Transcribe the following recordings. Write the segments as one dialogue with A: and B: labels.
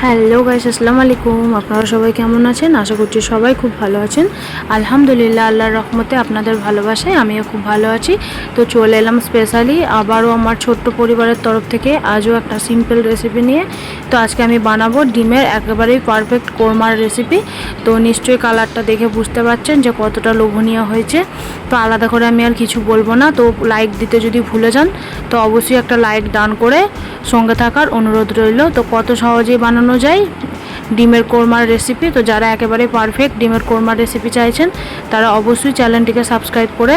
A: Hello guys, আসসালামু আলাইকুম। আপনারা সবাই কেমন আছেন? আশা করছি সবাই খুব ভালো আছেন। আলহামদুলিল্লাহ, আল্লাহর রহমতে আপনাদের ভালোবাসায় আমিও খুব ভালো আছি। তো চলে এলাম স্পেশালি আবারও আমার ছোট্ট পরিবারের তরফ থেকে আজও একটা সিম্পল রেসিপি নিয়ে। তো আজকে আমি বানাবো ডিমের একেবারেই পারফেক্ট কোরমার রেসিপি। তো নিশ্চয়ই কালারটা দেখে বুঝতে পারছেন যে কতটা লোভনীয় হয়েছে। তো আলাদা করে আমি আর কিছু বলবো না। তো লাইক দিতে যদি ভুলে যান তো অবশ্যই একটা লাইক দান করে সঙ্গে থাকার অনুরোধ রইল। তো কত সহজেই বানানো যায় ডিমের কোরমার রেসিপি। তো যারা একেবারে পারফেক্ট ডিমের কোরমার রেসিপি চাইছেন তারা অবশ্যই চ্যানেলটিকে সাবস্ক্রাইব করে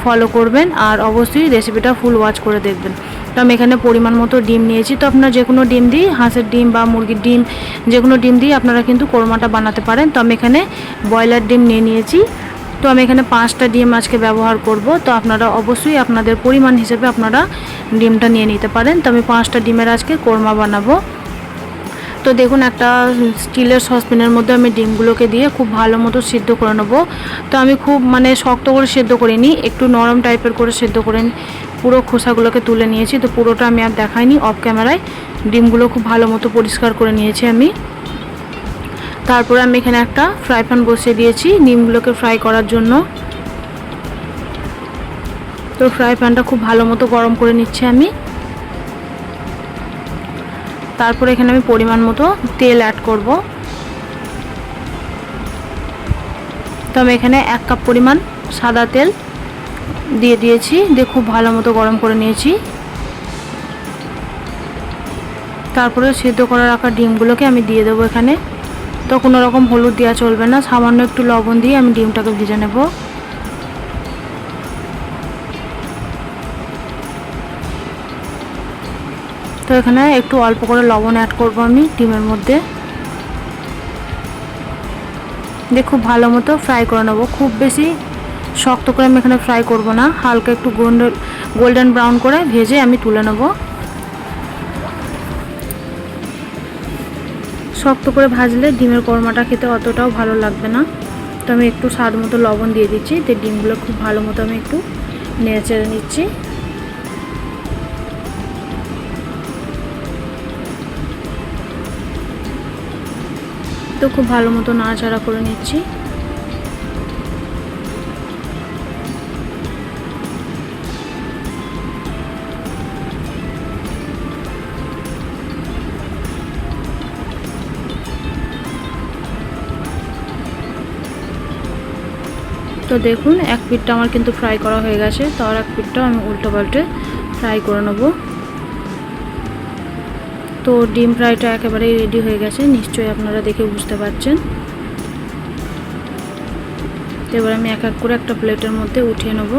A: ফলো করবেন, আর অবশ্যই রেসিপিটা ফুল ওয়াচ করে দেখবেন। তো আমি এখানে পরিমাণ মতো ডিম নিয়েছি। তো আপনারা যে কোনো ডিম দিয়ে, হাঁসের ডিম বা মুরগির ডিম, যে কোনো ডিম দিয়ে আপনারা কিন্তু কোরমাটা বানাতে পারেন। তো আমি এখানে ব্রয়লার ডিম নিয়েছি। তো আমি এখানে 5টা ডিম আজকে ব্যবহার করব। তো আপনারা অবশ্যই আপনাদের পরিমাণ হিসেবে আপনারা ডিমটা নিয়ে নিতে পারেন। তো আমি 5টা ডিমের আজকে কোরমা বানাবো। তো দেখুন, একটা স্টিলের সসপ্যানের মধ্যে আমি ডিমগুলোকে দিয়ে খুব ভালো মতো সিদ্ধ করে নেব। তো আমি খুব শক্ত করে সিদ্ধ করিনি, একটু নরম টাইপের করে সিদ্ধ করে পুরো খোসাগুলোকে তুলে নিয়েছি। তো পুরোটা আমি আর দেখাইনি, অফ ক্যামেরায় ডিমগুলো খুব ভালো মতো পরিষ্কার করে নিয়েছি আমি। তারপরে আমি এখানে একটা ফ্রাই প্যান বসিয়ে দিয়েছি ডিমগুলোকে ফ্রাই করার জন্য। তো ফ্রাই প্যানটা খুব ভালো মতো গরম করে নিচ্ছি আমি। তারপরে এখানে আমি পরিমাণ মতো তেল অ্যাড করব। তো আমি এখানে 1 কাপ পরিমাণ সাদা তেল দিয়ে দিয়েছি, দিয়ে খুব ভালো মতো গরম করে নিয়েছি। তারপরে সিদ্ধ করে রাখা ডিমগুলোকে আমি দিয়ে দেবো এখানে। তো কোনো রকম হলুদ দেওয়া চলবে না, সামান্য একটু লবণ দিয়ে আমি ডিমটাকে ভেজে নেব। তো এখানে একটু অল্প করে লবণ অ্যাড করব আমি ডিমের মধ্যে, দিয়ে খুব ভালো মতো ফ্রাই করে নেব। খুব বেশি শক্ত করে আমি এখানে ফ্রাই করব না, হালকা একটু গোল্ডেন ব্রাউন করে ভেজে আমি তুলে নেব। শক্ত করে ভাজলে ডিমের কোরমাটা খেতে অতটাও ভালো লাগবে না। তো আমি একটু স্বাদ মতো লবণ দিয়ে দিচ্ছি, তো ডিমগুলো খুব ভালো মতো আমি একটু নেড়ে চেড়ে নিচ্ছি। তো খুব ভালো মতো নাড়াচাড়া করে নিচ্ছি। তো দেখুন, এক পিঠটা আমার কিন্তু ফ্রাই করা হয়ে গেছে। তো আর এক পিঠটাও আমি উল্টো পাল্টে ফ্রাই করে নেব। তো ডিম ফ্রাইটা একেবারেই রেডি হয়ে গেছে, নিশ্চয়ই আপনারা দেখে বুঝতে পারছেন। তো এবার আমি এক এক করে একটা প্লেটের মধ্যে উঠিয়ে নেব।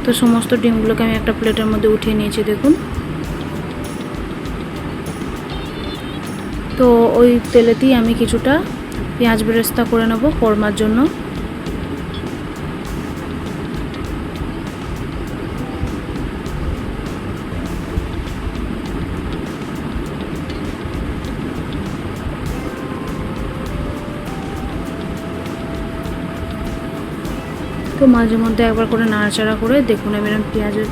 A: তো সমস্ত ডিমগুলোকে আমি একটা প্লেটের মধ্যে উঠিয়ে নিয়েছি দেখুন। তো ওই তেলেতেই আমি কিছুটা পেঁয়াজ বেরেস্তা করে নেব কোরমার জন্য। তো মাঝে মধ্যে একবার করে নাড়াচাড়া করে দেখুন, আমি পেঁয়াজের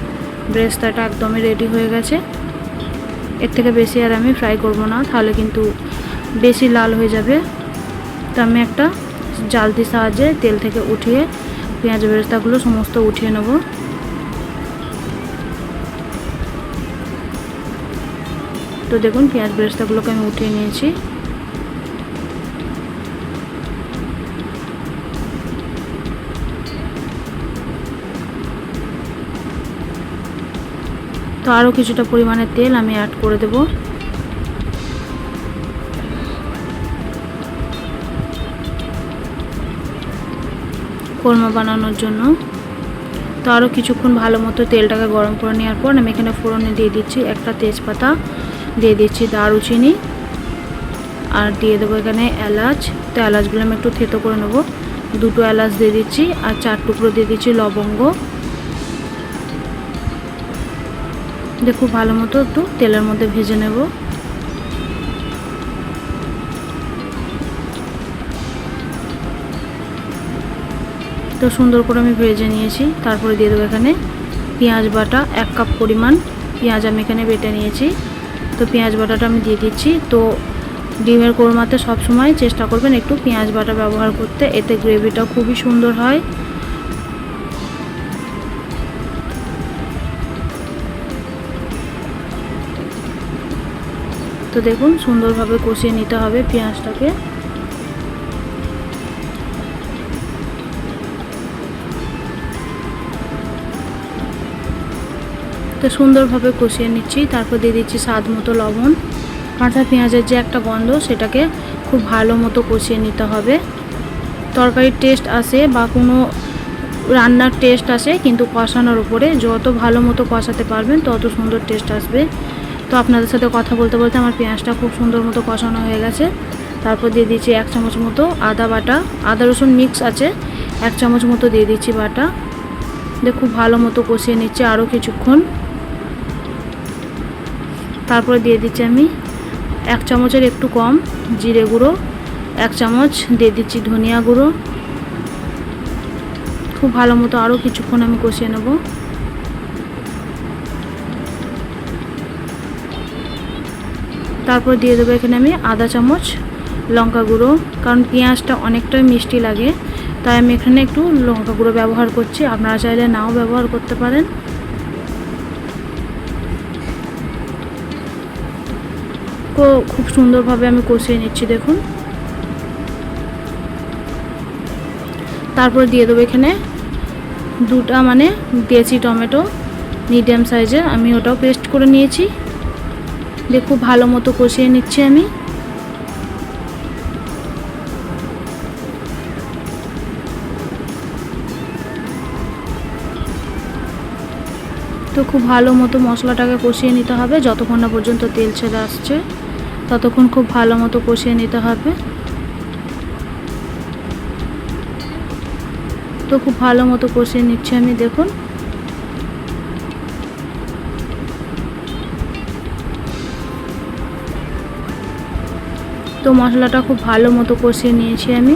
A: বেরেস্তাটা একদমই রেডি হয়ে গেছে। এর থেকে বেশি আর আমি ফ্রাই করব না, তাহলে কিন্তু বেশি লাল হয়ে যাবে। তো আমি একটা জালতির সাহায্যে তেল থেকে উঠিয়ে পেঁয়াজ বেরেস্তাগুলো সমস্ত উঠিয়ে নেব। তো দেখুন, পেঁয়াজ বেরেস্তাগুলোকে আমি উঠিয়ে নিয়েছি। তো আরও কিছুটা পরিমাণে তেল আমি অ্যাড করে দেব। কোরমা বানানোর জন্য। তো আরও কিছুক্ষণ ভালো মতো তেলটাকে গরম করে নেওয়ার পর আমি এখানে ফোড়নে দিয়ে দিচ্ছি একটা তেজপাতা, দিয়ে দিচ্ছি দারুচিনি, আর দিয়ে দেবো এখানে এলাচ। তো এলাচগুলো আমি একটু থেতো করে নেব। 2টো এলাচ দিয়ে দিচ্ছি, আর 4 টুকরো দিয়ে দিচ্ছি লবঙ্গ। দিয়ে খুব ভালো মতো একটু তেলের মধ্যে ভেজে নেব। তো সুন্দর করে আমি ভেজে নিয়েছি। তারপরে দিয়ে দেবো এখানে পেঁয়াজ বাটা 1 কাপ পরিমাণ পেঁয়াজ আমি এখানে বেটে নিয়েছি। তো পেঁয়াজ বাটাটা আমি দিয়ে দিচ্ছি। তো ডিমের কোরমাতে সবসময় চেষ্টা করবেন একটু পেঁয়াজ বাটা ব্যবহার করতে, এতে গ্রেভিটা খুবই সুন্দর হয়। তো দেখুন সুন্দরভাবে কষিয়ে নিতে হবে পেঁয়াজটাকে। তো সুন্দরভাবে কষিয়ে নিচ্ছি। তারপর দিয়ে দিচ্ছি স্বাদ মতো লবণ। কাঁচা পেঁয়াজের যে একটা গন্ধ সেটাকে খুব ভালো মতো কষিয়ে নিতে হবে। তরকারির টেস্ট আসে বা কোনো রান্নার টেস্ট আসে কিন্তু কষানোর উপরে, যত ভালো মতো কষাতে পারবেন তত সুন্দর টেস্ট আসবে। তো আপনাদের সাথে কথা বলতে বলতে আমার পেঁয়াজটা খুব সুন্দর মতো কষানো হয়ে গেছে। তারপর দিয়ে দিচ্ছি 1 চামচ মতো আদা বাটা, আদা রসুন মিক্স আছে, 1 চামচ মতো দিয়ে দিচ্ছি বাটা। দিয়ে খুব ভালো মতো কষিয়ে নিচ্ছি আরও কিছুক্ষণ। তারপরে দিয়ে দিচ্ছি আমি 1 চামচের একটু কম জিরে গুঁড়ো, 1 চামচ দিয়ে দিচ্ছি ধনিয়া গুঁড়ো। খুব ভালো মতো আরও কিছুক্ষণ আমি কষিয়ে নেব। তারপর দিয়ে দেবো এখানে আমি আধা চামচ লঙ্কা গুঁড়ো, কারণ পেঁয়াজটা অনেকটাই মিষ্টি লাগে, তাই আমি এখানে একটু লঙ্কা গুঁড়ো ব্যবহার করছি। আপনারা চাইলে নাও ব্যবহার করতে পারেন। তো খুব সুন্দরভাবে আমি কষিয়ে নিচ্ছি দেখুন। তারপর দিয়ে দেবো এখানে 2টা দেশি টমেটো মিডিয়াম সাইজের, আমি ওটাও পেস্ট করে নিয়েছি। দিয়ে খুব ভালো মতো কষিয়ে নিচ্ছি আমি। তো খুব ভালো মতো মশলাটাকে কষিয়ে নিতে হবে, যতক্ষণ না পর্যন্ত তেল ছেড়ে আসছে ততক্ষণ খুব ভালো মতো কষিয়ে নিতে হবে। তো খুব ভালো মতো কষিয়ে নিচ্ছি আমি দেখুন। তো মশলাটা খুব ভালো মতো কষিয়ে নিয়েছি আমি।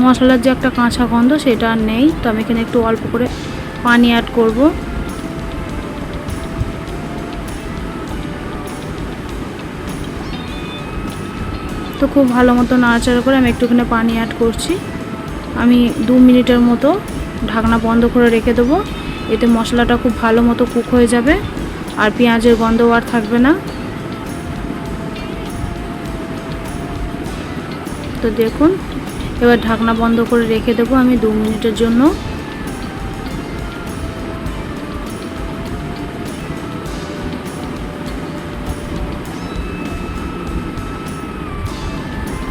A: মশলার যে একটা কাঁচা গন্ধ সেটা আর নেই। তো আমি এখানে একটু অল্প করে পানি অ্যাড করব। তো খুব ভালো মতো নাড়াচাড়া করে আমি একটুখানি পানি অ্যাড করছি। আমি 2 মিনিটের মতো ঢাকনা বন্ধ করে রেখে দেবো, এতে মশলাটা খুব ভালো মতো কুক হয়ে যাবে আর পেঁয়াজের গন্ধও আর থাকবে না। তো দেখুন এবার ঢাকনা বন্ধ করে রেখে দেবো আমি 2 মিনিটের জন্য।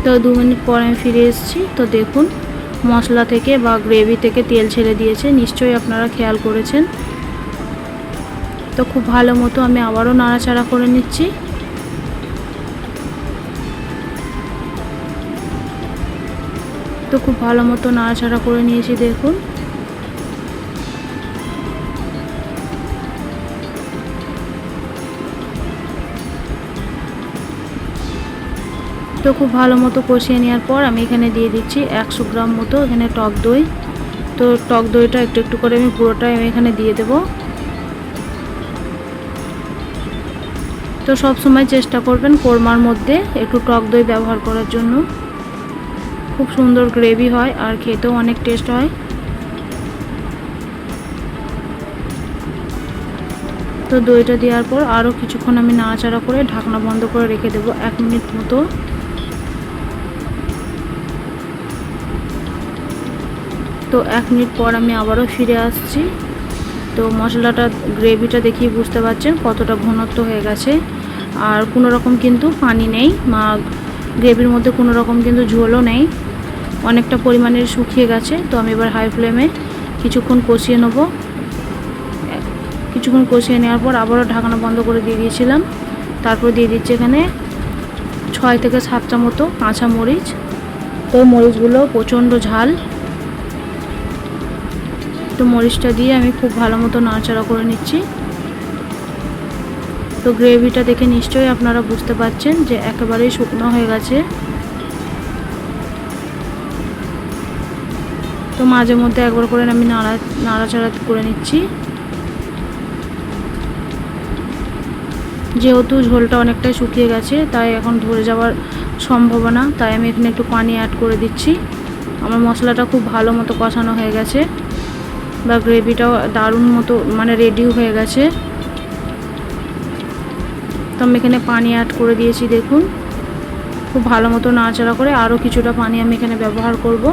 A: তো 2 মিনিট পর আমি ফিরে এসেছি। তো দেখুন মশলা থেকে বা গ্রেভি থেকে তেল ছেড়ে দিয়েছে, নিশ্চয়ই আপনারা খেয়াল করেছেন। তো খুব ভালো মতো আমি আবারও নাড়াচাড়া করে নিচ্ছি। তো খুব ভালো মতো নাড়াচাড়া করে নিয়েছি দেখুন। তো খুব ভালো মতো কষিয়ে নেওয়ার পর আমি এখানে দিয়ে দিচ্ছি 100 গ্রাম মতো এখানে টক দই। তো টক দইটা একটু একটু করে আমি পুরোটাই আমি এখানে দিয়ে দেব। তো সব সময় চেষ্টা করবেন কোরমার মধ্যে একটু টক দই ব্যবহার করার জন্য, খুব সুন্দর গ্রেভি হয় আর খেতেও অনেক টেস্ট হয়। তো দইটা দেওয়ার পর আরও কিছুক্ষণ আমি নাড়াচাড়া করে ঢাকনা বন্ধ করে রেখে দেবো 1 মিনিট মতো। তো 1 মিনিট পর আমি আবারও ফিরে আসছি। তো মশলাটা গ্রেভিটা দেখিয়ে বুঝতে পারছেন কতটা ঘনত্ব হয়ে গেছে, আর কোনো রকম কিন্তু পানি নেই, গ্রেভির মধ্যে কোনো রকম কিন্তু ঝোলও নেই, অনেকটা পরিমাণে শুকিয়ে গেছে। তো আমি এবার হাই ফ্লেমে কিছুক্ষণ কষিয়ে নেব। কিছুক্ষণ কষিয়ে নেওয়ার পর আবারও ঢাকনা বন্ধ করে দিয়ে দিয়েছিলাম। তারপর দিয়ে দিচ্ছি এখানে 6 থেকে 7টা মতো কাঁচা মরিচ। তো মরিচগুলো প্রচণ্ড ঝাল। তো মরিচটা দিয়ে আমি খুব ভালো মতো নাড়াচাড়া করে নিচ্ছি। তো গ্রেভিটা দেখে নিশ্চয়ই আপনারা বুঝতে পারছেন যে একেবারেই শুকনো হয়ে গেছে। তো তো মাঝে মধ্যে একবার করে আমি নাড়াচাড়া করে নিচ্ছি। যেহেতু ঝোলটা অনেকটাই শুকিয়ে গেছে তাই এখন ধরে যাওয়ার সম্ভাবনা, তাই আমি এখানে একটু পানি অ্যাড করে দিচ্ছি। আমার মশলাটা খুব ভালো মতো কষানো হয়ে গেছে বা গ্রেভিটাও দারুণ মতো মানে রেডিও হয়ে গেছে। তো আমি এখানে পানি অ্যাড করে দিয়েছি। দেখুন খুব ভালো মতো নাড়াচাড়া করে আরও কিছুটা পানি আমি এখানে ব্যবহার করব।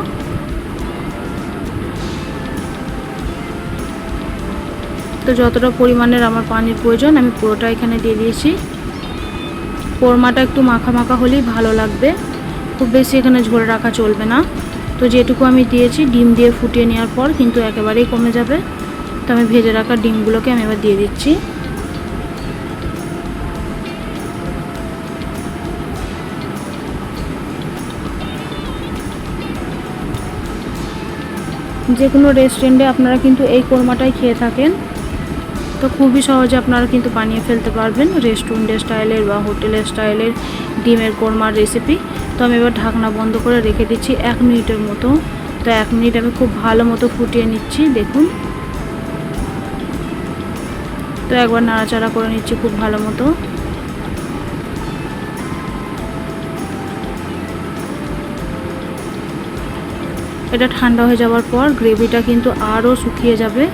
A: তো যতটা পরিমাণের আমার পানির প্রয়োজন আমি পুরোটা এখানে দিয়ে দিয়েছি। কোরমাটা একটু মাখা মাখা হলেই ভালো লাগবে, খুব বেশি এখানে ঝোল রাখা চলবে না। তো যেটুকু আমি দিয়েছি ডিম দিয়ে ফুটিয়ে নেওয়ার পর কিন্তু একেবারেই কমে যাবে। তো আমি ভেজে রাখা ডিমগুলোকে আমি এবার দিয়ে দিচ্ছি। যে কোনো রেস্টুরেন্টে আপনারা কিন্তু এই কোরমাটাই খেয়ে থাকেন, তো খুবই সহজে আপনারা কিন্তু বানিয়ে ফেলতে পারবেন রেস্টুরেন্টের স্টাইলের বা হোটেলের স্টাইলের ডিমের কোরমার রেসিপি। তো আমি এবার ঢাকনা বন্ধ করে রেখে দিচ্ছি 1 মিনিটের মতো। তো 1 মিনিট আমি খুব ভালো মতো ফুটিয়ে নিচ্ছি। দেখুন তো একবার নাড়াচাড়া করে নিচ্ছি খুব ভালো মতো। এটা ঠান্ডা হয়ে যাওয়ার পর গ্রেভিটা কিন্তু আরও শুকিয়ে যাবে।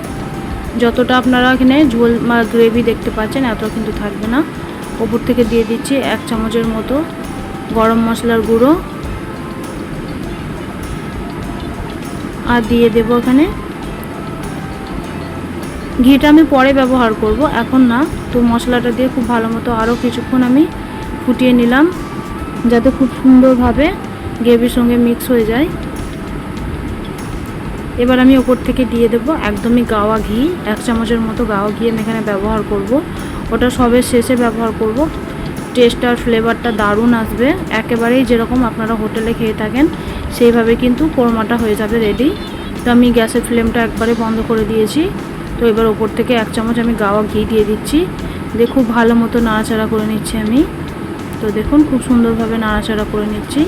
A: যতটা আপনারা এখানে ঝোল বা গ্রেভি দেখতে পাচ্ছেন এত কিন্তু থাকবে না। ওপর থেকে দিয়ে দিচ্ছি 1 চামচের মতো গরম মশলার গুঁড়ো, আর দিয়ে দেবো এখানে ঘিটা আমি পরে ব্যবহার করব, এখন না। তো মশলাটা দিয়ে খুব ভালো মতো আরও কিছুক্ষণ আমি ফুটিয়ে নিলাম যাতে খুব সুন্দরভাবে গ্রেভির সঙ্গে মিক্স হয়ে যায়। এবার আমি ওপর থেকে দিয়ে দেবো একদমই গাওয়া ঘি, 1 চামচের মতো গাওয়া ঘি আমি এখানে ব্যবহার করব। ওটা সবের শেষে ব্যবহার করব। টেস্ট আর ফ্লেভারটা দারুণ আসবে, একেবারেই যেরকম আপনারা হোটেলে খেয়ে থাকেন সেইভাবে কিন্তু কোরমাটা হয়ে যাবে রেডি। তো আমি গ্যাসের ফ্লেমটা একবারে বন্ধ করে দিয়েছি। তো এবার ওপর থেকে 1 চামচ আমি গাওয়া ঘি দিয়ে দিচ্ছি, দিয়ে খুব ভালো মতো নাড়াচাড়া করে নিচ্ছি আমি। তো দেখুন খুব সুন্দরভাবে নাড়াচাড়া করে নিচ্ছি।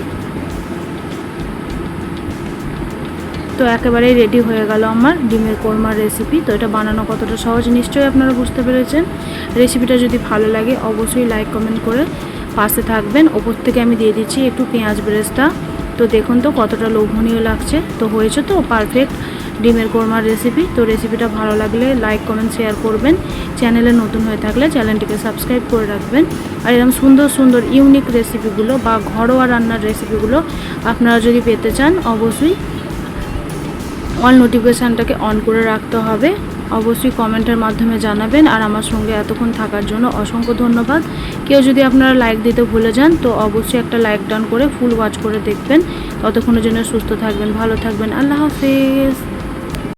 A: তো একেবারেই রেডি হয়ে গেল আমার ডিমের কোরমার রেসিপি। তো এটা বানানো কতটা সহজ নিশ্চয়ই আপনারা বুঝতে পেরেছেন। রেসিপিটা যদি ভালো লাগে অবশ্যই লাইক কমেন্ট করে পাশে থাকবেন। ওপর থেকে আমি দিয়ে দিচ্ছি একটু পেঁয়াজ বেরেস্তা। তো দেখুন তো কতটা লোভনীয় লাগছে। তো হয়েছে তো পারফেক্ট ডিমের কোরমার রেসিপি। তো রেসিপিটা ভালো লাগলে লাইক কমেন্ট শেয়ার করবেন। চ্যানেলে নতুন হয়ে থাকলে চ্যানেলটিকে সাবস্ক্রাইব করে রাখবেন। আর এরকম সুন্দর সুন্দর ইউনিক রেসিপিগুলো বা ঘরোয়া রান্নার রেসিপিগুলো আপনারা যদি পেতে চান অবশ্যই অল নোটিফিকেশানটাকে অন করে রাখতে হবে। অবশ্যই কমেন্টের মাধ্যমে জানাবেন। আর আমার সঙ্গে এতক্ষণ থাকার জন্য অসংখ্য ধন্যবাদ। কেউ যদি আপনারা লাইক দিতে ভুলে যান তো অবশ্যই একটা লাইক ডান করে ফুল ওয়াচ করে দেখবেন। ততক্ষণের জন্য সুস্থ থাকবেন, ভালো থাকবেন। আল্লাহ হাফেজ।